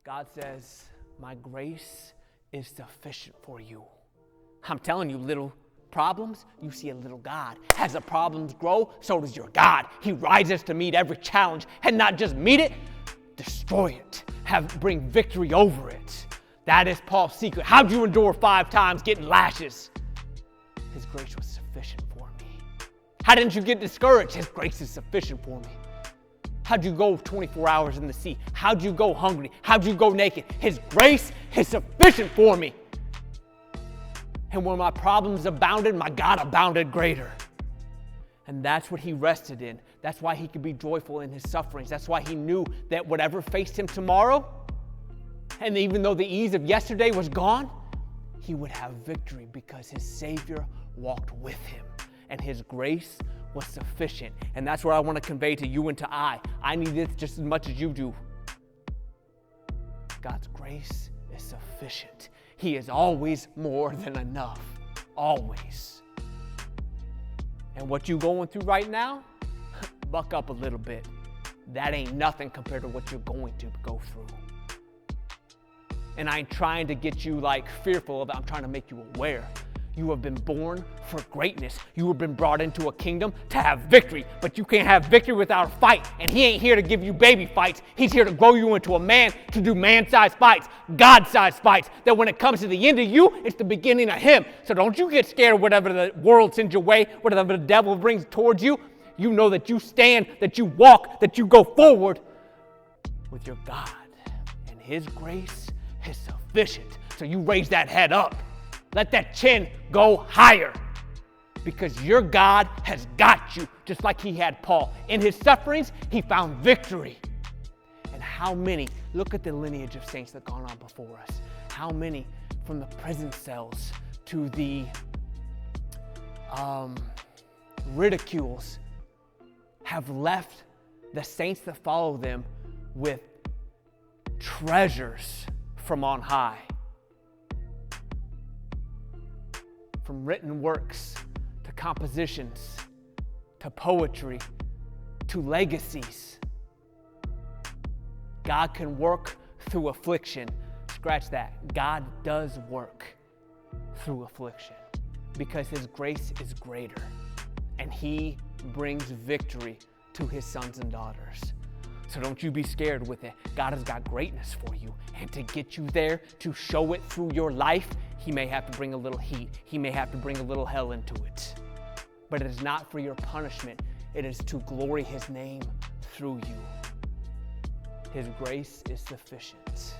God says, my grace is sufficient for you. I'm telling you, little problems, you see a little God. As the problems grow, so does your God. He rises to meet every challenge, and not just meet it, destroy it, bring victory over it. That is Paul's secret. How'd you endure 5 times getting lashes? His grace was sufficient for me. How didn't you get discouraged? His grace is sufficient for me. How'd you go 24 hours in the sea? How'd you go hungry? How'd you go naked? His grace is sufficient for me. And when my problems abounded, my God abounded greater. And that's what he rested in. That's why he could be joyful in his sufferings. That's why he knew that whatever faced him tomorrow, and even though the ease of yesterday was gone, he would have victory because his Savior walked with him. And his grace was sufficient. And that's what I want to convey to you and to I. I need this just as much as you do. God's grace is sufficient. He is always more than enough. Always. And what you going through right now, buck up a little bit. That ain't nothing compared to what you're going to go through. And I ain't trying to get you fearful of it. I'm trying to make you aware. You have been born for greatness. You have been brought into a kingdom to have victory, but you can't have victory without a fight. And he ain't here to give you baby fights. He's here to grow you into a man, to do man-sized fights, God-sized fights, that when it comes to the end of you, it's the beginning of him. So don't you get scared of whatever the world sends your way, whatever the devil brings towards you. You know that you stand, that you walk, that you go forward with your God. And his grace is sufficient. So you raise that head up. Let that chin go higher, because your God has got you, just like he had Paul. In his sufferings, he found victory. And how many, look at the lineage of saints that have gone on before us. How many from the prison cells to the ridicules have left the saints that follow them with treasures from on high. From written works, to compositions, to poetry, to legacies. God can work through affliction. Scratch that. God does work through affliction because his grace is greater and he brings victory to his sons and daughters. So don't you be scared with it. God has got greatness for you. And to get you there, to show it through your life, he may have to bring a little heat. He may have to bring a little hell into it. But it is not for your punishment. It is to glory his name through you. His grace is sufficient.